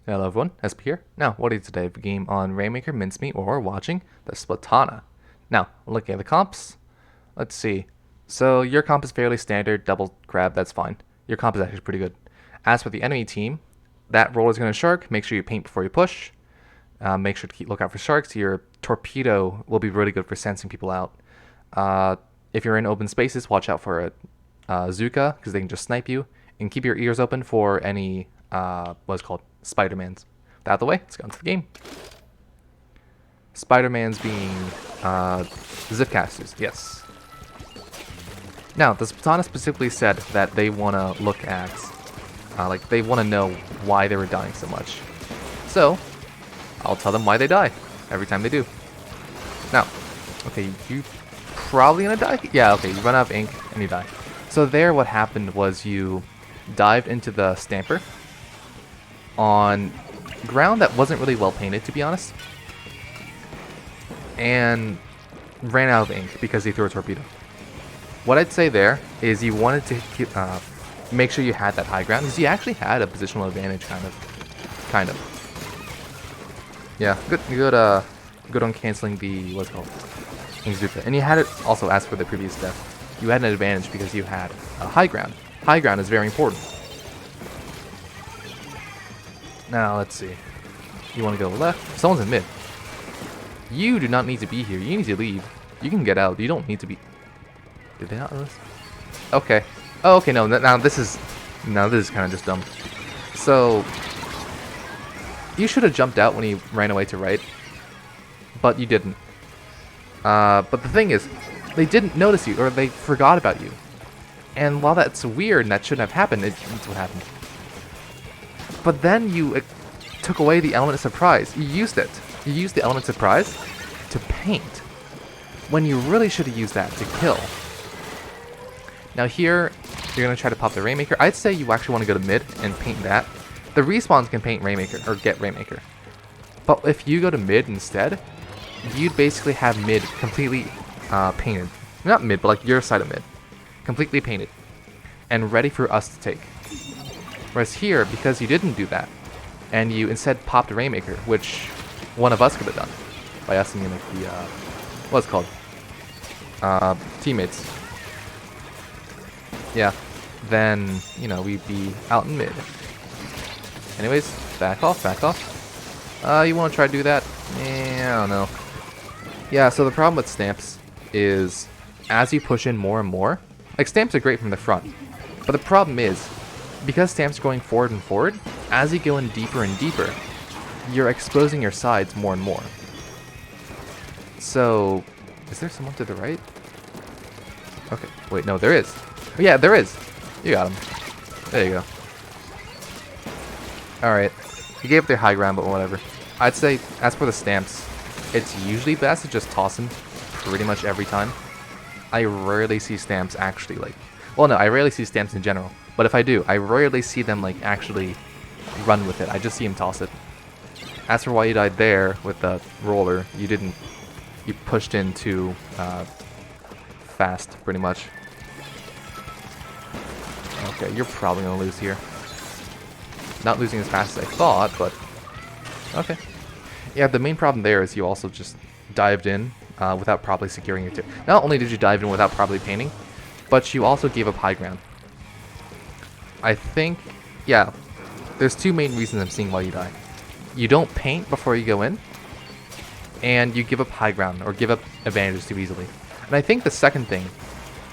Hello everyone, Espurr here. Now, what is today? A game on Rainmaker, Mincemeat, or watching the Splatana. Now, looking at the comps, let's see. So your comp is fairly standard, double grab, that's fine. Your comp is actually pretty good. As for the enemy team, that roller is going to shark. Make sure you paint before you push. Make sure to look out for sharks. Your torpedo will be really good for sensing people out. If you're in open spaces, watch out for a Zuka, because they can just snipe you. And keep your ears open for any, what's called Spider-Mans. Out of the way, let's go into the game. Spider-Mans being zip casters, yes. Now, the Splatana specifically said that they want to look at, they want to know why they were dying so much. So, I'll tell them why they die every time they do. Now, okay, you probably gonna die? Yeah, okay, you run out of ink and you die. So there what happened was you dived into the stamper on ground that wasn't really well painted, to be honest, and ran out of ink because he threw a torpedo. What I'd say there is you wanted to keep, make sure you had that high ground, because you actually had a positional advantage, kind of. Yeah, good on canceling the, what's it called, Zuka. And you had it also, as for the previous death, you had an advantage because you had a high ground. High ground is very important. Now, let's see. You want to go left? Someone's in mid. You do not need to be here. You need to leave. You can get out. You don't need to be... Did they not know this? Okay. Oh, okay, no. Now, this is kind of just dumb. So, you should have jumped out when he ran away to right. But you didn't. But the thing is, they didn't notice you, or they forgot about you. And while that's weird and that shouldn't have happened, it's what happened. But then you took away the element of surprise. You used it. You used the element of surprise to paint, when you really should have used that to kill. Now here, you're going to try to pop the Rainmaker. I'd say you actually want to go to mid and paint that. The respawns can paint Rainmaker, or get Rainmaker. But if you go to mid instead, you'd basically have mid completely painted. Not mid, but like your side of mid. Completely painted. And ready for us to take. Whereas here, because you didn't do that, and you instead popped a Rainmaker, which one of us could have done, by us and like the, what's it called? Teammates. Yeah, then, you know, we'd be out in mid. Anyways, back off, back off. You want to try to do that? I don't know. Yeah, so the problem with stamps is, as you push in more and more, like stamps are great from the front, but the problem is, because stamps are going forward and forward, as you go in deeper and deeper, you're exposing your sides more and more. So, is there someone to the right? Okay, wait, no, there is. Oh, yeah, there is. You got him. There you go. Alright, you gave up their high ground, but whatever. I'd say, as for the stamps, it's usually best to just toss them pretty much every time. I rarely see stamps actually, like... Well, no, I rarely see stamps in general. But if I do, I rarely see them, like, actually run with it. I just see him toss it. As for why you died there with the roller, you didn't... You pushed in too fast, pretty much. Okay, you're probably going to lose here. Not losing as fast as I thought, but... Okay. Yeah, the main problem there is you also just dived in without properly securing your tip. Not only did you dive in without properly painting, but you also gave up high ground. I think, yeah, there's two main reasons I'm seeing why you die. You don't paint before you go in, and you give up high ground, or give up advantages too easily. And I think the second thing,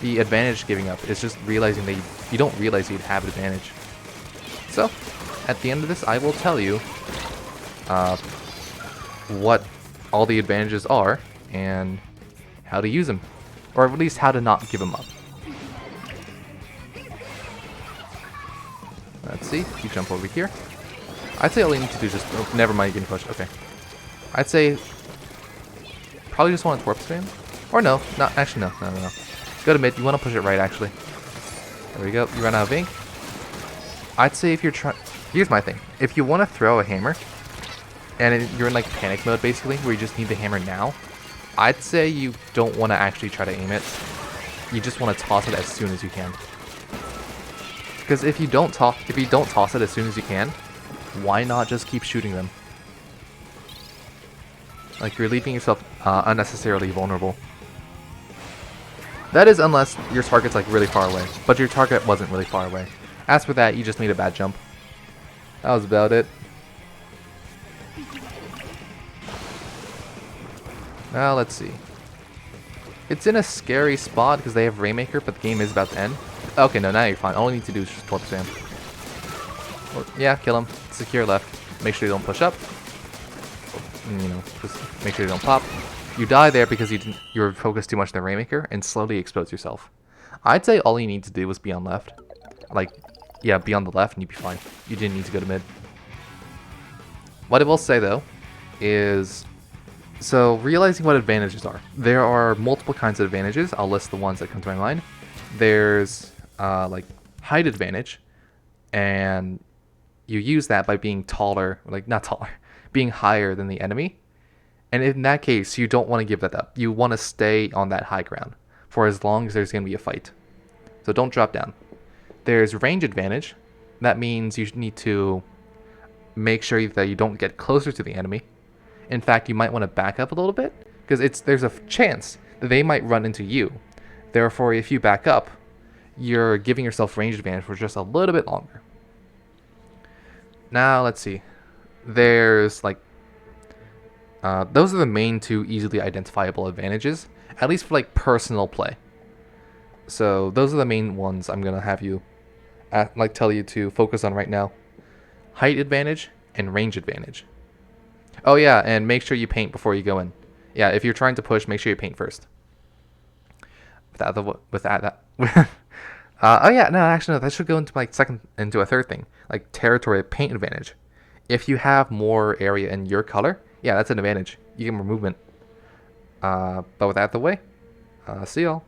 the advantage giving up, is just realizing that you don't realize you'd have an advantage. So, at the end of this, I will tell you what all the advantages are, and how to use them. Or at least how to not give them up. Let's see, you jump over here. I'd say all you need to do is just... Oh, never mind, you're getting pushed. Okay. I'd say... Probably just want to warp spam. Or no, not actually, no. Go to mid, you want to push it right, actually. There we go, you run out of ink. I'd say if you're trying... Here's my thing. If you want to throw a hammer, and you're in like panic mode, basically, where you just need the hammer now, I'd say you don't want to actually try to aim it. You just want to toss it as soon as you can. Because if you don't toss it as soon as you can, why not just keep shooting them? Like, you're leaving yourself unnecessarily vulnerable. That is unless your target's like really far away, but your target wasn't really far away. As for that, you just made a bad jump. That was about it. Now let's see. It's in a scary spot because they have Rainmaker, but the game is about to end. Okay, no, now you're fine. All you need to do is just torch spam. Well, yeah, kill him. Secure left. Make sure you don't push up. You know, just make sure you don't pop. You die there because you were focused too much on the Rainmaker and slowly expose yourself. I'd say all you need to do was be on left. Like, yeah, be on the left and you'd be fine. You didn't need to go to mid. What I will say though is, so realizing what advantages are. There are multiple kinds of advantages. I'll list the ones that come to my mind. There's like height advantage, and you use that by being taller, like not taller, being higher than the enemy. And in that case, you don't want to give that up. You want to stay on that high ground for as long as there's going to be a fight. So don't drop down. There's range advantage. That means you need to make sure that you don't get closer to the enemy. In fact, you might want to back up a little bit because there's a chance that they might run into you. Therefore, if you back up, you're giving yourself range advantage for just a little bit longer. Now, let's see. There's like those are the main two easily identifiable advantages, at least for like personal play. So those are the main ones I'm gonna have you tell you to focus on right now: height advantage and range advantage. Oh yeah, and make sure you paint before you go in. Yeah, if you're trying to push, make sure you paint first. Oh yeah, no, actually no, that should go into a third thing, like territory paint advantage. If you have more area in your color, yeah, that's an advantage. You get more movement. But with that out the way, see y'all.